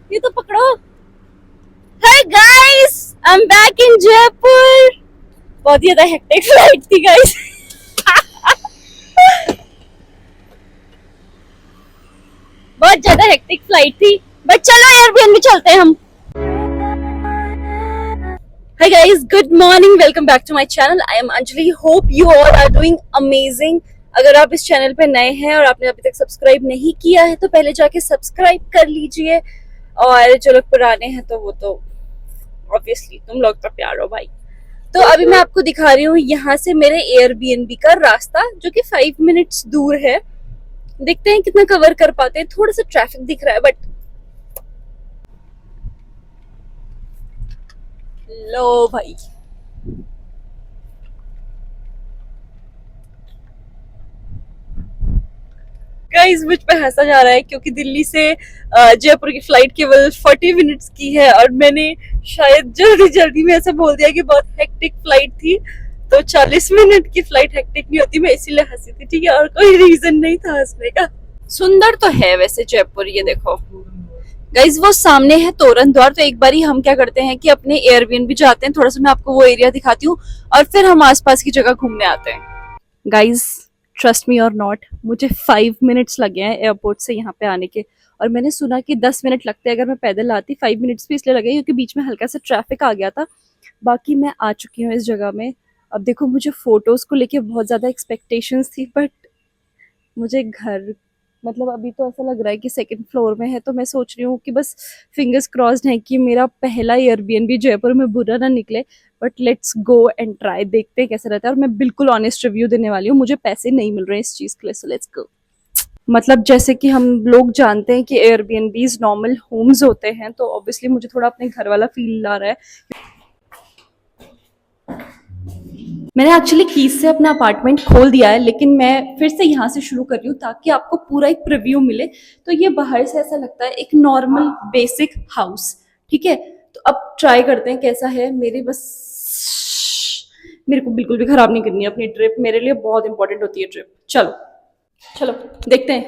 ये तो पकड़ो। Hey guys, I'm back in Jaipur. बहुत ही ज्यादा हेक्टिक फ्लाइट थी गाइस। बहुत ज्यादा हेक्टिक फ्लाइट थी। बट चलो एयरबीएनबी चलते हैं हम। Hi guys, good morning. Welcome back to my channel. I am Anjali. Hope you all are doing amazing. अगर आप इस चैनल पे नए हैं और आपने अभी तक सब्सक्राइब नहीं किया है तो पहले जाके सब्सक्राइब कर लीजिए। और जो लोग पुराने हैं तो वो तो ऑब्वियसली तुम लोग तो प्यार हो भाई। तो अभी मैं आपको दिखा रही हूँ यहाँ से मेरे एयरबीएनबी का रास्ता, जो कि 5 मिनट्स दूर है। देखते हैं कितना कवर कर पाते हैं। थोड़ा सा ट्रैफिक दिख रहा है बट लो भाई। गाइस मुझ पे हंसा जा रहा है क्योंकि दिल्ली से जयपुर की फ्लाइट केवल 40 मिनट्स की है और मैंने शायद जल्दी जल्दी में ऐसा बोल दिया कि बहुत हेक्टिक फ्लाइट थी। तो 40 मिनट की फ्लाइट हेक्टिक नहीं होती, मैं इसीलिए हंसी थी, ठीक है, और कोई रीजन नहीं था हंसने का। सुंदर तो है वैसे जयपुर, ये देखो गाइज वो सामने है तोरण द्वार। तो एक बार ही हम क्या करते हैं कि अपने एयरबीएनबी जाते हैं, थोड़ा सा मैं आपको वो एरिया दिखाती हूँ और फिर हम आसपास की जगह घूमने आते हैं। गाइज ट्रस्ट मी और नॉट, मुझे 5 मिनट्स लगे हैं एयरपोर्ट से यहाँ पे आने के। और मैंने सुना कि 10 मिनट लगते हैं अगर मैं पैदल आती। 5 मिनट्स भी इसलिए लगे क्योंकि बीच में हल्का सा ट्रैफिक आ गया था। बाकी मैं आ चुकी हूँ इस जगह में। अब देखो मुझे फोटोज को लेके बहुत ज्यादा एक्सपेक्टेशंस थी बट मुझे घर, मतलब अभी तो ऐसा लग रहा है कि सेकंड फ्लोर में है। तो मैं सोच रही हूँ कि बस फिंगर्स क्रॉस्ड है कि मेरा पहला एयरबीएनबी जयपुर में बुरा ना निकले। But let's go and try, देखते हैं कैसा रहता है। और मैं बिल्कुल ऑनेस्ट रिव्यू देने वाली हूँ, मुझे पैसे नहीं मिल रहे हैं इस चीज़ के लिए, सो लेट्स गो। मतलब जैसे कि हम लोग जानते हैं कि एयरबीएनबीज नॉर्मल होम्स होते हैं, तो ऑब्वियसली मुझे थोड़ा अपने घर वाला फील आ रहा है। मैंने एक्चुअली कीज से अपना अपार्टमेंट खोल दिया है, लेकिन मैं फिर से यहाँ से शुरू कर रही हूँ ताकि आपको पूरा एक प्रीव्यू मिले। तो ये बाहर से ऐसा लगता है एक नॉर्मल बेसिक हाउस, ठीक है। तो अब ट्राई करते हैं कैसा है। मेरे को बिल्कुल भी खराब नहीं करनी है अपनी ट्रिप, मेरे लिए बहुत इंपॉर्टेंट होती है ट्रिप। चलो चलो देखते हैं।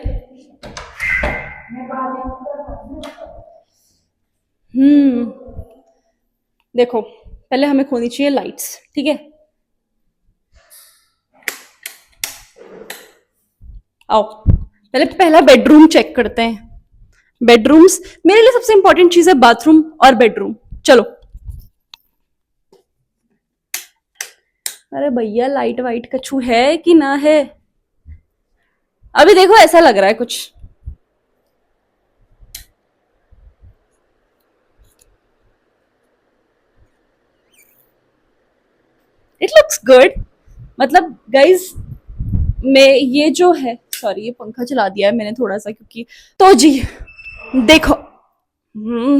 हम्म, देखो पहले हमें खोनी चाहिए लाइट्स, ठीक है। आओ पहले पहला बेडरूम चेक करते हैं। बेडरूम्स मेरे लिए सबसे इंपॉर्टेंट चीज है, बाथरूम और बेडरूम। चलो। अरे भैया लाइट वाइट कछु है कि ना है? अभी देखो ऐसा लग रहा है कुछ। It looks good. मतलब गाइज मैं ये जो है, सॉरी ये पंखा चला दिया है मैंने थोड़ा सा क्योंकि, तो जी देखो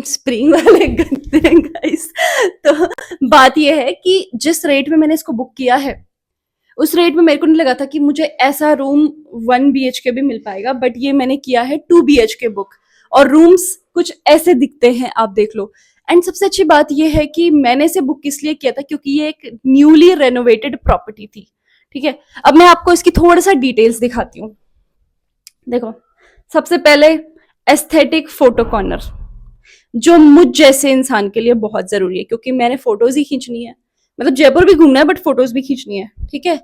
स्प्रिंग वाले गद्दे हैं गाइस। तो बात ये है कि जिस रेट में मैंने इसको बुक किया है उस रेट में मेरे को नहीं लगा था कि मुझे ऐसा रूम 1 BHK भी मिल पाएगा। बट ये मैंने किया है 2 BHK बुक, और रूम्स कुछ ऐसे दिखते हैं, आप देख लो। एंड सबसे अच्छी बात यह है कि मैंने इसे बुक इसलिए किया था क्योंकि ये एक न्यूली रेनोवेटेड प्रॉपर्टी थी, ठीक है। अब मैं आपको इसकी थोड़ा सा डिटेल्स दिखाती हूँ। देखो सबसे पहले एस्थेटिक फोटो कॉर्नर, जो मुझ जैसे इंसान के लिए बहुत जरूरी है क्योंकि मैंने फोटोज ही खींचनी है। मतलब जयपुर भी घूमना है बट फोटोज भी खींचनी है, ठीक है।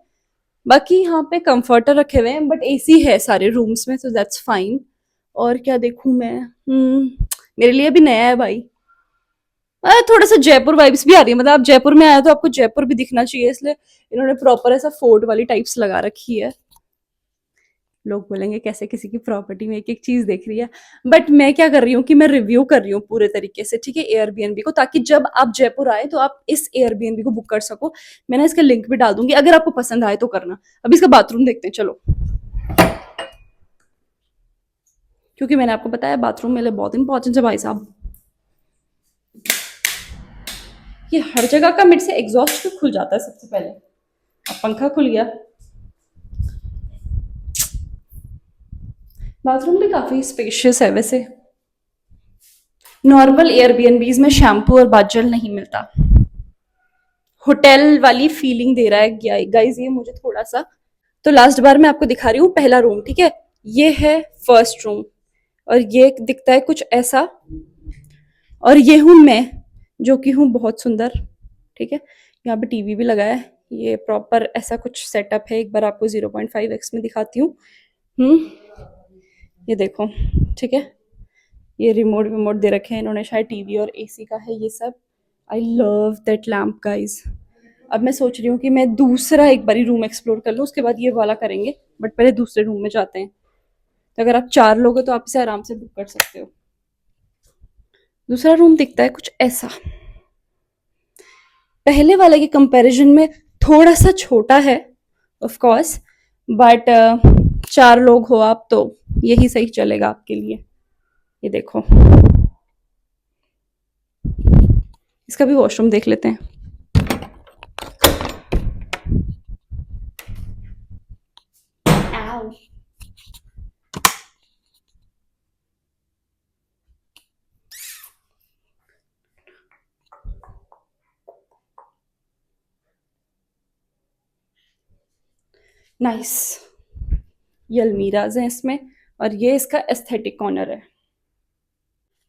बाकी यहाँ पे कंफर्टर रखे हुए हैं बट एसी है सारे रूम्स में, तो दैट्स फाइन। और क्या देखूं मैं, मेरे लिए भी नया है भाई। थोड़ा सा जयपुर वाइब्स भी आ रही है। मतलब आप जयपुर में आए तो आपको जयपुर भी दिखना चाहिए, इसलिए इन्होंने प्रॉपर ऐसा फोर्ट वाली टाइप्स लगा रखी है। लोग बोलेंगे कैसे किसी की प्रॉपर्टी में एक एक चीज देख रही है। बट मैं क्या कर रही हूँ कि मैं रिव्यू कर रही हूँ पूरे तरीके से, ठीक है, एयरबीएनबी को, ताकि जब आप जयपुर आए तो आप इस एयरबीएनबी को बुक कर सको। मैंने इसका लिंक भी डाल दूंगी, अगर आपको पसंद आए तो करना। अभी इसका बाथरूम देखते हैं चलो, क्योंकि मैंने आपको बताया बाथरूम मेरे लिए बहुत इंपॉर्टेंट है भाई साहब। ये हर जगह का मेरे से एग्जॉस्ट क्यों खुल जाता है सबसे पहले। अब पंखा खुल गया। बाथरूम भी काफी स्पेशियस है वैसे। नॉर्मल एयरबीएनबीज में शैम्पू और बाथ जेल नहीं मिलता। होटल वाली फीलिंग दे रहा है गाइज ये मुझे थोड़ा सा। तो लास्ट बार मैं आपको दिखा रही हूँ पहला रूम, ठीक है। ये है फर्स्ट रूम और ये दिखता है कुछ ऐसा। और ये हूँ मैं, जो कि हूँ बहुत सुंदर। ठीक है, यहाँ पे टीवी भी लगा है। ये प्रॉपर ऐसा कुछ सेटअप है, एक बार आपको 0.5x में दिखाती हूँ। ये देखो, ठीक है, ये रिमोट विमोट दे रखे हैं इन्होंने, शायद टीवी और एसी का है ये सब। I love that lamp guys. अब मैं सोच रही हूँ कि मैं दूसरा एक बारी रूम एक्सप्लोर कर लूँ, उसके बाद ये वाला करेंगे, बट पहले दूसरे रूम में जाते हैं। तो अगर आप 4 लोग हो तो आप इसे आराम से बुक कर सकते हो। दूसरा रूम दिखता है कुछ ऐसा, पहले वाले के कंपैरिजन में थोड़ा सा छोटा है ऑफ कोर्स, बट 4 लोग हो आप तो यही सही चलेगा आपके लिए। ये देखो, इसका भी वॉशरूम देख लेते हैं। नाइस, ये अलमीराज हैं इसमें, और ये इसका एस्थेटिक कॉर्नर है।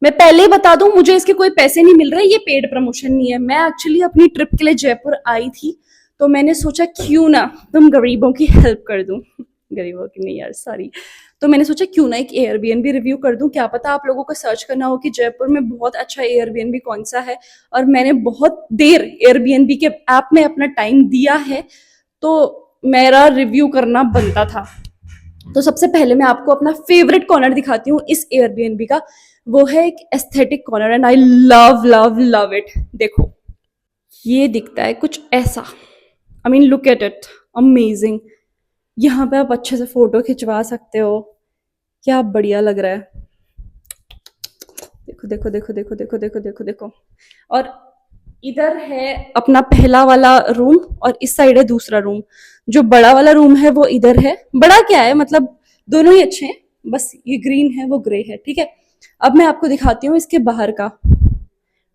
मैं पहले ही बता दूं, मुझे इसके कोई पैसे नहीं मिल रहे, ये पेड प्रमोशन नहीं है। मैं एक्चुअली अपनी ट्रिप के लिए जयपुर आई थी, तो मैंने सोचा क्यों ना तुम गरीबों की हेल्प कर दूं। गरीबों की नहीं यार, सॉरी। तो मैंने सोचा क्यों ना एक एयरबीएनबी रिव्यू कर दूं, क्या पता आप लोगों को सर्च करना हो कि जयपुर में बहुत अच्छा एयरबीएनबी कौन सा है। और मैंने बहुत देर एयरबीएनबी के ऐप में अपना टाइम दिया है, तो मेरा रिव्यू करना बनता था। तो सबसे पहले मैं आपको अपना फेवरेट कॉर्नर दिखाती हूँ इस एयरबीएनबी का। वो है एक aesthetic corner, and I love love love it. देखो, ये दिखता है कुछ ऐसा। I mean look at it, amazing. यहाँ पे आप अच्छे से फोटो खिंचवा सकते हो, क्या बढ़िया लग रहा है। देखो देखो देखो देखो देखो देखो देखो देखो। और इधर है अपना पहला वाला रूम, और इस साइड है दूसरा रूम। जो बड़ा वाला रूम है वो इधर है। बड़ा क्या है, मतलब दोनों ही अच्छे हैं, बस ये ग्रीन है वो ग्रे है। ठीक है, अब मैं आपको दिखाती हूँ इसके बाहर का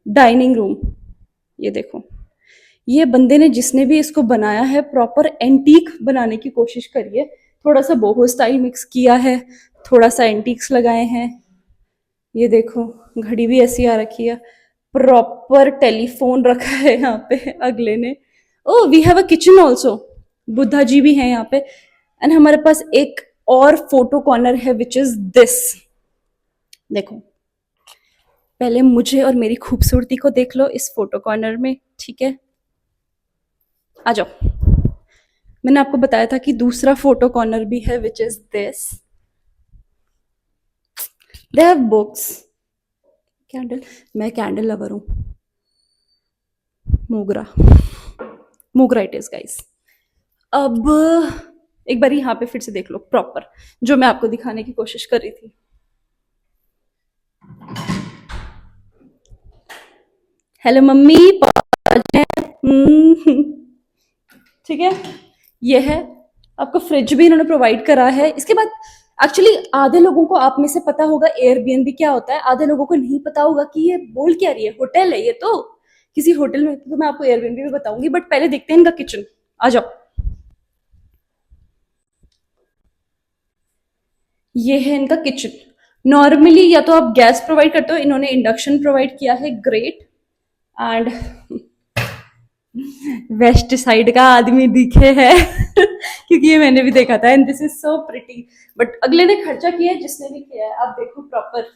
डाइनिंग रूम। ये देखो, ये बंदे ने जिसने भी इसको बनाया है प्रॉपर एंटीक बनाने की कोशिश करी है। थोड़ा सा बोहो स्टाइल मिक्स किया है, थोड़ा सा एंटीक्स लगाए हैं। ये देखो, घड़ी भी ऐसी आ रखी है। प्रॉपर टेलीफोन रखा है यहाँ पे अगले ने। Oh, we have a kitchen also. Buddha ji भी हैं यहाँ पे। एंड हमारे पास एक और फोटो कॉर्नर है विच इज दिस। देखो, पहले मुझे और मेरी खूबसूरती को देख लो इस फोटो कॉर्नर में। ठीक है, आ जाओ। मैंने आपको बताया था कि दूसरा फोटो कॉर्नर भी है which is this. They have books, candle. मैं कैंडल लवर हूं। मोगरा, मोगरा इट इज गाइस। अब एक बार यहाँ पे फिर से देख लो प्रॉपर, जो मैं आपको दिखाने की कोशिश कर रही थी। Hello mummy papa. ठीक है, ये है। आपको फ्रिज भी इन्होंने प्रोवाइड करा है। इसके बाद एक्चुअली आधे लोगों को आप में से पता होगा एयरबीएनबी क्या होता है, आधे लोगों को नहीं पता होगा कि ये बोल क्या रही है। होटल है ये तो, किसी होटल में तो मैं आपको एयरबीएनबी भी बताऊंगी, बट पहले देखते हैं इनका किचन। आ जाओ। ये है इनका किचन। नॉर्मली या तो आप गैस प्रोवाइड करते हो, इन्होंने इंडक्शन प्रोवाइड किया है। ग्रेट। एंड वेस्ट साइड का आदमी दिखे है क्योंकि ये मैंने भी देखा था। And this is so pretty, but अगले ने खर्चा किया है, जिसने भी किया है। आप देखो proper,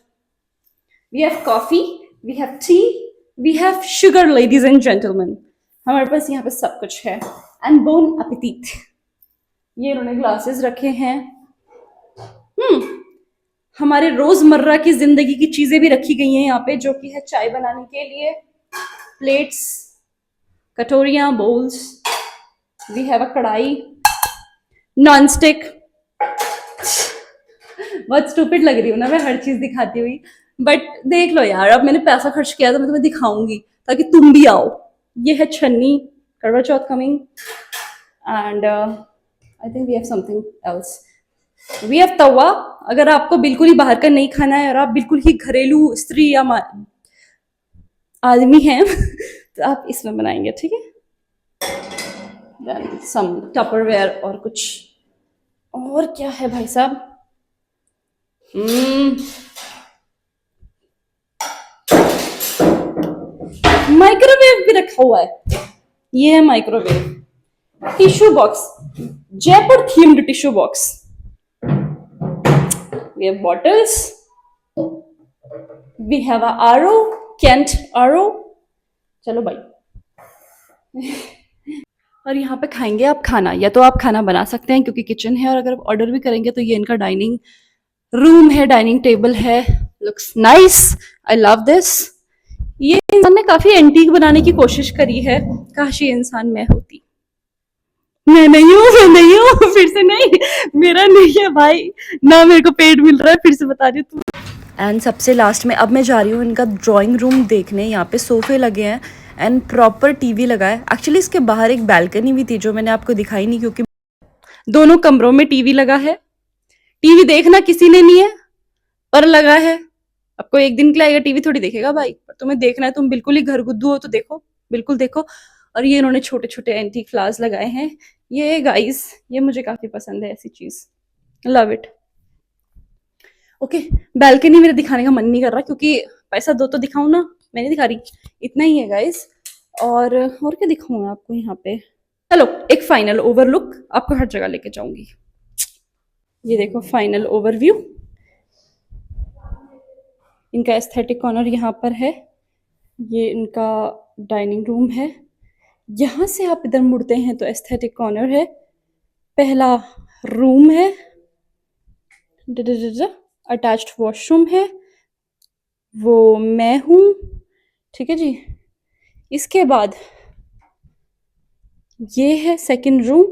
we have coffee, we have tea, we have sugar. Ladies and gentleman, हमारे पास यहाँ पे सब कुछ है। And bon appetit. ये उन्होंने ग्लासेस रखे हैं। हमारे रोजमर्रा की जिंदगी की चीजें भी रखी गई हैं यहाँ पे, जो कि है चाय बनाने के लिए प्लेट्स, कटोरियां, bowls. We have a kadai, non stick. बहुत स्टूपिड लग रही हूँ ना मैं हर चीज दिखाती हुई, बट देख लो यार, अब मैंने पैसा खर्च किया तो मैं तुम्हें दिखाऊंगी ताकि तुम भी आओ। ये है छन्नी, Karva Chauth coming. And I think we have something else. We have tawa. अगर आपको बिल्कुल ही बाहर का नहीं खाना है और आप बिल्कुल ही घरेलू स्त्री या आदमी हैं तो आप इसमें बनाएंगे। ठीक है, सम टपरवेयर और कुछ। और क्या है भाई साहब? माइक्रोवेव भी रखा हुआ है, ये है microwave. Tissue box, Jaipur themed tissue box. We have bottles. We have a RO, Kent RO. चलो भाई। और यहाँ पे खाएंगे आप खाना, या तो आप खाना बना सकते हैं क्योंकि किचन है, और अगर आप ऑर्डर भी करेंगे तो ये इनका डाइनिंग रूम है, डाइनिंग टेबल है। Looks nice, I love this. ये इंसान ने काफी एंटीक बनाने की कोशिश करी है, काश ये इंसान मैं होती। मैं नहीं हूँ, फिर से नहीं, मेरा नहीं है भाई, ना मेरे को पेड मिल रहा है, फिर से बता रही हूँ। एंड सबसे लास्ट में अब मैं जा रही हूँ इनका ड्राइंग रूम देखने। यहाँ पे सोफे लगे हैं एंड प्रॉपर टीवी लगा है। एक्चुअली इसके बाहर एक बैल्कनी भी थी जो मैंने आपको दिखाई नहीं, क्योंकि दोनों कमरों में टीवी लगा है। टीवी देखना किसी ने नहीं है, पर लगा है। आपको एक दिन के लिए आएगा, टीवी थोड़ी देखेगा भाई, पर तुम्हें देखना है, तुम बिल्कुल ही घर गुद्दू हो तो देखो, बिल्कुल देखो। और ये इन्होंने छोटे छोटे एंटीक फ्लावर्स लगाए हैं। ये गाइस, ये मुझे काफी पसंद है ऐसी चीज, लव इट। ओके, बैल्कनी मेरे दिखाने का मन नहीं कर रहा क्योंकि पैसा दो तो दिखाऊं ना, मैं नहीं दिखा रही, इतना ही है गाइस। और क्या दिखाऊं मैं आपको यहाँ पे। चलो एक फाइनल ओवरलुक आपको हर जगह लेके जाऊंगी। ये देखो फाइनल ओवरव्यू, इनका एस्थेटिक कॉर्नर यहाँ पर है। ये इनका डाइनिंग रूम है। यहाँ से आप इधर मुड़ते हैं तो एस्थेटिक कॉर्नर है, पहला रूम है, अटैच्ड वॉशरूम है, वो मैं हूँ, ठीक है जी। इसके बाद ये है सेकंड रूम,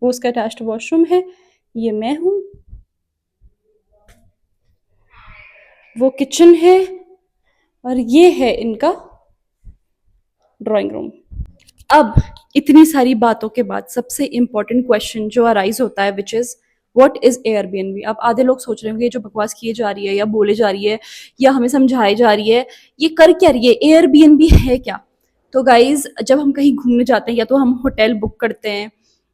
वो उसका अटैच्ड वॉशरूम है, ये मैं हूँ, वो किचन है, और ये है इनका ड्राइंग रूम। अब इतनी सारी बातों के बाद सबसे इंपॉर्टेंट क्वेश्चन जो अराइज होता है, which is what is Airbnb. अब आधे लोग सोच रहे होंगे ये जो बकवास किए जा रही है या बोले जा रही है या हमें समझाई जा रही है, ये कर क्या रही है, एयरबीएनबी है क्या। तो गाइज, जब हम कहीं घूमने जाते हैं या तो हम होटल बुक करते हैं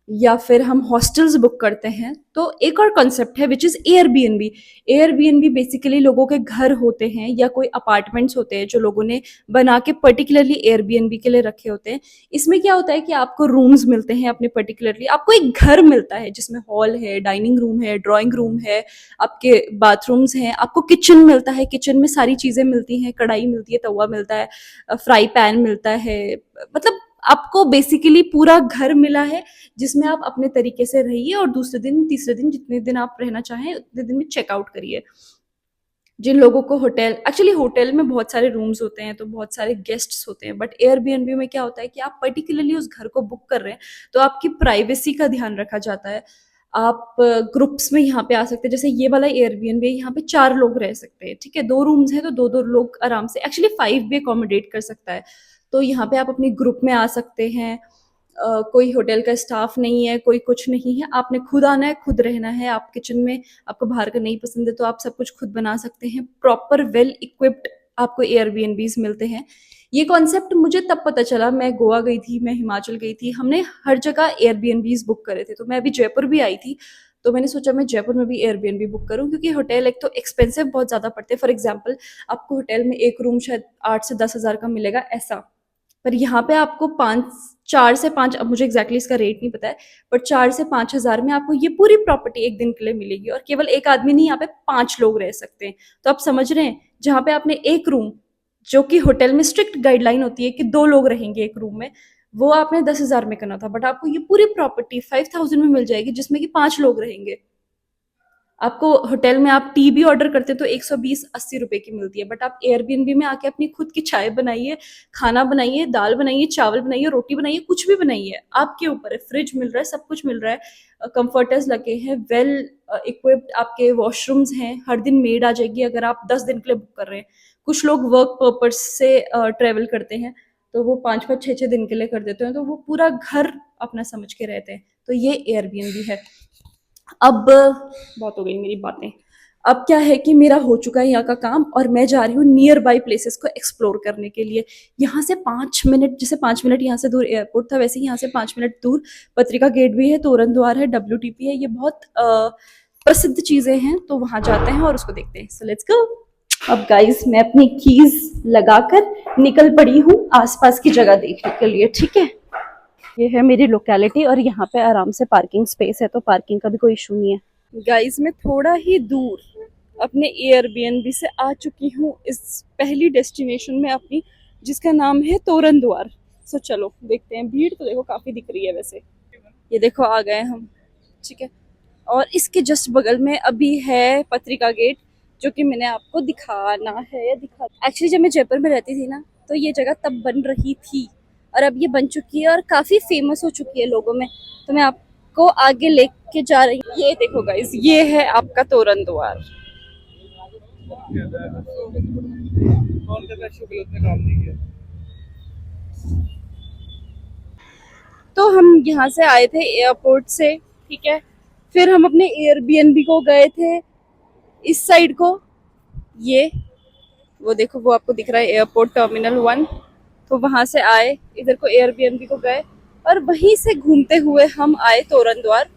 या फिर हम हॉस्टल्स बुक करते हैं, तो एक और कॉन्सेप्ट है which is Airbnb. Airbnb basically लोगों के घर होते हैं या कोई अपार्टमेंट्स होते हैं जो लोगों ने बना के पर्टिकुलरली एयरबीएनबी के लिए रखे होते हैं। इसमें क्या होता है कि आपको रूम्स मिलते हैं अपने पर्टिकुलरली, आपको एक घर मिलता है जिसमें हॉल है, डाइनिंग रूम है, ड्राइंग रूम है, आपके बाथरूम्स हैं, आपको किचन मिलता है, किचन में सारी चीजें मिलती हैं, कढ़ाई मिलती है, तवा मिलता है, फ्राई पैन मिलता है, मतलब आपको बेसिकली पूरा घर मिला है जिसमें आप अपने तरीके से रहिए और दूसरे दिन तीसरे दिन जितने दिन आप रहना चाहें उतने दिन में चेकआउट करिए। जिन लोगों को होटल, एक्चुअली होटल में बहुत सारे रूम्स होते हैं तो बहुत सारे गेस्ट्स होते हैं, बट एयरबीएनबी में क्या होता है कि आप पर्टिकुलरली उस घर को बुक कर रहे हैं तो आपकी प्राइवेसी का ध्यान रखा जाता है। आप ग्रुप्स में यहाँ पे आ सकते हैं, जैसे ये वाला एयरबीएनबी, यहाँ पे 4 लोग रह सकते हैं, ठीक है, 2 रूम्स हैं तो 2-2 लोग आराम से, एक्चुअली 5 भी अकोमोडेट कर सकता है। तो यहाँ पे आप अपने ग्रुप में आ सकते हैं। कोई होटल का स्टाफ नहीं है, कोई कुछ नहीं है, आपने खुद आना है, खुद रहना है। आप किचन में, आपको बाहर का नहीं पसंद है तो आप सब कुछ खुद बना सकते हैं। प्रॉपर वेल इक्विप्ड आपको एयरबीएनबीज मिलते हैं। ये कॉन्सेप्ट मुझे तब पता चला, मैं गोवा गई थी, मैं हिमाचल गई थी, हमने हर जगह एयरबीएनबीज बुक करे थे। तो मैं अभी जयपुर भी आई थी, तो मैंने सोचा मैं जयपुर में भी एयरबीएनबी बुक करूं, क्योंकि होटल एक तो एक्सपेंसिव बहुत ज़्यादा पड़ते हैं। फॉर एग्जाम्पल, आपको होटल में एक रूम शायद 8 से 10 हज़ार का मिलेगा ऐसा, पर यहाँ पे आपको 4 से 5, अब मुझे एग्जैक्टली इसका रेट नहीं पता है, बट 4 से 5 हज़ार में आपको ये पूरी प्रॉपर्टी एक दिन के लिए मिलेगी। और केवल एक आदमी नहीं, यहाँ पे 5 लोग रह सकते हैं। तो आप समझ रहे हैं, जहाँ पे आपने एक रूम, जो कि होटल में स्ट्रिक्ट गाइडलाइन होती है कि 2 लोग रहेंगे एक रूम में, वो आपने 10 हज़ार में करना था, बट आपको ये पूरी प्रॉपर्टी 5,000 में मिल जाएगी जिसमें कि 5 लोग रहेंगे। आपको होटल में आप टी भी ऑर्डर करते हैं तो 120-80 रुपए की मिलती है, बट आप एयरबीएनबी में आके अपनी खुद की चाय बनाइए, खाना बनाइए, दाल बनाइए, चावल बनाइए, रोटी बनाइए, कुछ भी बनाइए, आपके ऊपर है। फ्रिज मिल रहा है, सब कुछ मिल रहा है, कंफर्टर्स लगे हैं, वेल इक्विप्ड आपके वॉशरूम्स हैं, हर दिन मेड आ जाएगी अगर आप 10 दिन के लिए बुक कर रहे हैं। कुछ लोग वर्क पर्पज से ट्रेवल करते हैं तो वो 5-5, 6-6 दिन के लिए कर देते हैं, तो वो पूरा घर अपना समझ के रहते हैं। तो ये एयरबीएनबी है। अब बहुत हो गई मेरी बातें। अब क्या है कि मेरा हो चुका है यहाँ का काम और मैं जा रही हूँ नियर बाई प्लेसेस को एक्सप्लोर करने के लिए। यहाँ से 5 मिनट, जैसे 5 मिनट यहाँ से दूर एयरपोर्ट था, वैसे ही यहाँ से 5 मिनट दूर पत्रिका गेट भी है, तोरण द्वार है, WTP है, ये बहुत प्रसिद्ध चीजें हैं, तो वहां जाते हैं और उसको देखते हैं। So let's go. अब गाइस मैं अपनी कीज लगाकर निकल पड़ी हूँ आसपास की जगह देखने के लिए, ठीक है। ये है मेरी लोकेलिटी और यहाँ पे आराम से पार्किंग स्पेस है, तो पार्किंग का भी कोई इशू नहीं है। गाइस मैं थोड़ा ही दूर अपने एयरबीएनबी से आ चुकी हूँ इस पहली डेस्टिनेशन में अपनी, जिसका नाम है तोरण द्वार। सो चलो देखते हैं। भीड़ तो देखो काफी दिख रही है वैसे। ये देखो आ गए हम, ठीक है। और इसके जस्ट बगल में अभी है पत्रिका गेट, जो कि मैंने आपको दिखाना है या दिखा। एक्चुअली जब मैं जयपुर में रहती थी ना, तो ये जगह तब बन रही थी और अब ये बन चुकी है और काफी फेमस हो चुकी है लोगों में। तो मैं आपको आगे लेके जा रही हूँ। ये देखो गाइस, ये है आपका तोरण द्वार। तो हम यहाँ से आए थे एयरपोर्ट से, ठीक है। फिर हम अपने एयरबीएनबी को गए थे इस साइड को। ये वो देखो, वो आपको दिख रहा है एयरपोर्ट टर्मिनल 1। तो वहां से आए, इधर को एयरबीएनबी को गए और वहीं से घूमते हुए हम आए तोरण द्वार,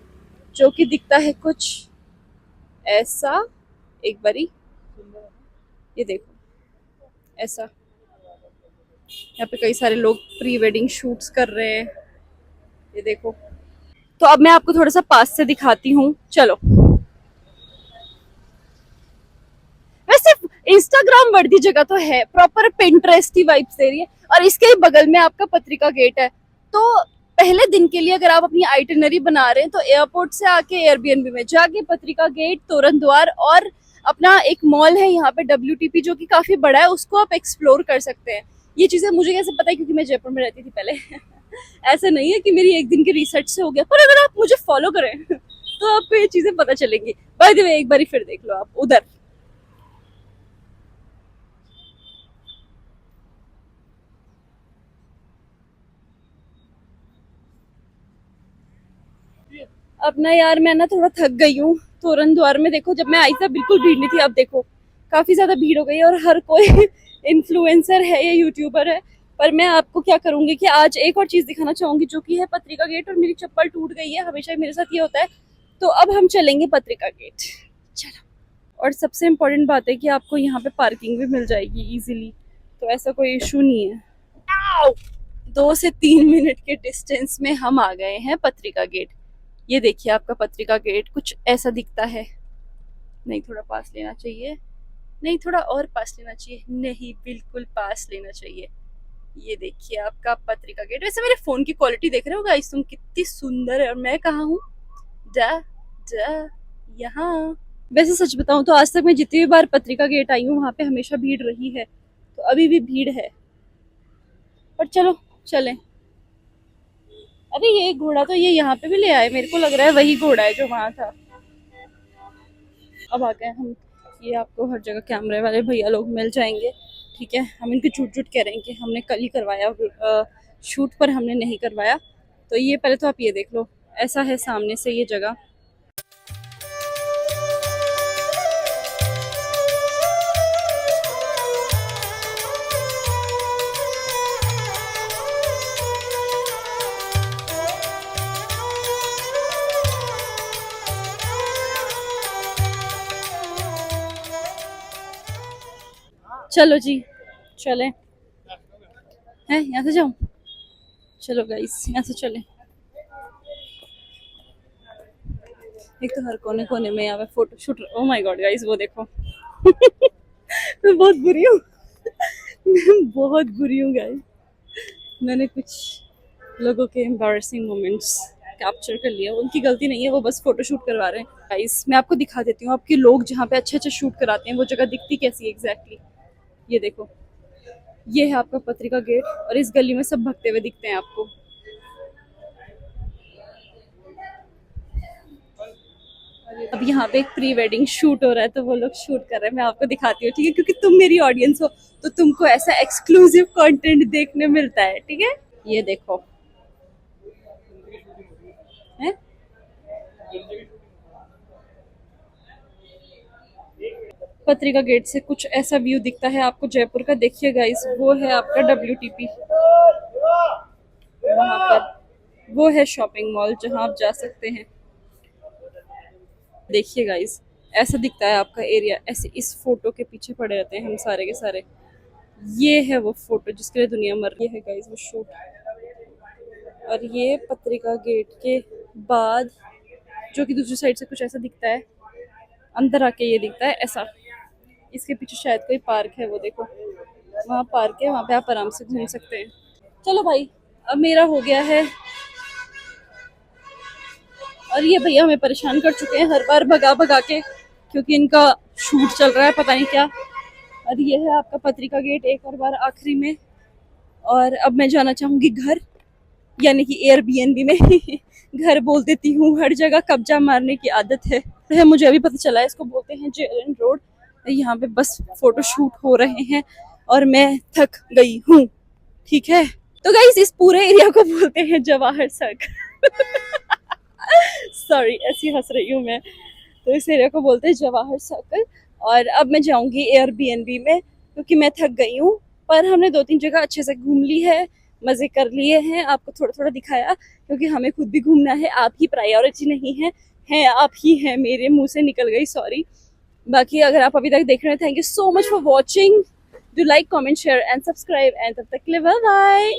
जो कि दिखता है कुछ ऐसा। एक बारी ये देखो, ऐसा। यहाँ पे कई सारे लोग प्री वेडिंग शूट्स कर रहे हैं, ये देखो। तो अब मैं आपको थोड़ा सा पास से दिखाती हूँ, चलो। वैसे इंस्टाग्राम वर्दी जगह तो है, प्रॉपर पिंटरेस्टी वाइब्स दे रही है। और इसके ही बगल में आपका पत्रिका गेट है। तो पहले दिन के लिए अगर आप अपनी आइटिनरी बना रहे हैं, तो एयरपोर्ट से आके एयरबीएनबी में जाके पत्रिका गेट, तोरण द्वार और अपना एक मॉल है यहाँ पे WTP, जो कि काफी बड़ा है, उसको आप एक्सप्लोर कर सकते हैं। ये चीजें मुझे कैसे पता है, क्योंकि मैं जयपुर में रहती थी पहले। ऐसा नहीं है कि मेरी एक दिन की रिसर्च से हो गया, पर अगर आप मुझे फॉलो करें तो आपको ये चीजें पता चलेंगी। बाय द वे एक बार फिर देख लो आप उधर। अपना यार मैं ना थोड़ा थक गई हूँ। तोरण द्वार में देखो, जब मैं आई था बिल्कुल भीड़ नहीं थी, अब देखो काफी ज्यादा भीड़ हो गई है और हर कोई इन्फ्लुएंसर है या यूट्यूबर है। पर मैं आपको क्या करूंगी कि आज एक और चीज दिखाना चाहूंगी, जो कि है पत्रिका गेट। और मेरी चप्पल टूट गई है, हमेशा मेरे साथ ये होता है। तो अब हम चलेंगे पत्रिका गेट, चलो। और सबसे इम्पोर्टेंट बात है कि आपको यहाँ पे पार्किंग भी मिल जाएगी इजीली, तो ऐसा कोई इशू नहीं है। 2 से 3 मिनट के डिस्टेंस में हम आ गए हैं पत्रिका गेट। ये देखिए आपका पत्रिका गेट कुछ ऐसा दिखता है। नहीं, थोड़ा पास लेना चाहिए। नहीं, थोड़ा और पास लेना चाहिए। नहीं, बिल्कुल पास लेना चाहिए। ये देखिए आपका पत्रिका गेट। वैसे मेरे फोन की क्वालिटी देख रहे हो गाइस तुम, कितनी सुंदर है। और मैं कहाँ हूँ, डा डा यहाँ। वैसे सच बताऊं तो आज तक मैं जितनी भी बार पत्रिका गेट आई हूँ, वहां पे हमेशा भीड़ रही है। तो अभी भी भीड़ है, पर चलो चलें। अरे ये घोड़ा तो ये यहाँ पे भी ले आए, मेरे को लग रहा है वही घोड़ा है जो वहां था। अब आ गए हम। ये आपको हर जगह कैमरे वाले भैया लोग मिल जाएंगे, ठीक है। हम इनके झूठ झूठ कह रहे हैं कि हमने कल ही करवाया शूट, पर हमने नहीं करवाया। तो ये पहले तो आप ये देख लो, ऐसा है सामने से ये जगह। चलो जी, चले हैं यहाँ से जाऊं। चलो गाइस यहाँ से चले। एक तो हर कोने कोने में यहाँ पे photo shoot. Oh my God guys, वो देखो। मैं बहुत बुरी हूँ। मैं बहुत बुरी हूँ गाइस। मैंने कुछ लोगों के एम्बारसिंग मोमेंट्स कैप्चर कर लिया। उनकी गलती नहीं है, वो बस फोटो शूट करवा रहे हैं। गाइस मैं आपको दिखा देती हूँ, आपके लोग जहाँ पे अच्छे अच्छे शूट कराते हैं वो जगह दिखती कैसी है एग्जैक्टली। ये देखो, ये है आपका पत्रिका गेट और इस गली में सब भगते हुए दिखते हैं आपको। अब यहाँ पे एक प्री वेडिंग शूट हो रहा है, तो वो लोग शूट कर रहे हैं। मैं आपको दिखाती हूँ, ठीक है, क्योंकि तुम मेरी ऑडियंस हो, तो तुमको ऐसा एक्सक्लूसिव कंटेंट देखने मिलता है, ठीक है। ये देखो है। पत्रिका गेट से कुछ ऐसा व्यू दिखता है आपको जयपुर का। देखिए गाइस, वो है आपका WTP। वहां पर वो है शॉपिंग मॉल जहां आप जा सकते हैं। देखिए गाइस, ऐसा दिखता है आपका एरिया, ऐसे इस फोटो के पीछे पड़े रहते हैं हम सारे के सारे। ये है वो फोटो जिसके लिए दुनिया मर रही है गाइस, वो शूट। और ये पत्रिका गेट के बाद जो कि दूसरी साइड से कुछ ऐसा दिखता है, अंदर आके ये दिखता है ऐसा। इसके पीछे शायद कोई पार्क है, वो देखो वहाँ पार्क है, वहाँ पे आप आराम से घूम सकते हैं। चलो भाई, अब मेरा हो गया है। और ये भैया हमें परेशान कर चुके हैं हर बार भगा भगा के, क्योंकि इनका शूट चल रहा है पता नहीं क्या। और ये है आपका पत्रिका गेट एक और बार आखिरी में। और अब मैं जाना चाहूंगी घर, यानी कि एयरबीएनबी में। घर बोल देती हूँ, हर जगह कब्जा मारने की आदत है। मुझे अभी पता चला है इसको बोलते हैं जेएलएन रोड। यहाँ पे बस फोटो शूट हो रहे हैं और मैं थक गई हूँ, ठीक है। तो गाइस इस पूरे एरिया को बोलते हैं जवाहर सर्कल। सॉरी, ऐसी हंस रही हूँ मैं। तो इस एरिया को बोलते हैं जवाहर सर्कल। और अब मैं जाऊंगी एयरबीएनबी में, क्योंकि मैं थक गई हूँ। पर हमने 2-3 जगह अच्छे से घूम ली है, मजे कर लिए हैं, आपको थोड़ा थोड़ा दिखाया, क्योंकि हमें खुद भी घूमना है। आप ही प्रायोरिटी नहीं है आप ही हैं, मेरे मुंह से निकल गई, सॉरी। बाकी अगर आप अभी तक देख रहे हैं, thank you so much for watching. Do like, comment, share and subscribe, and तब तक के लिए बाय बाय।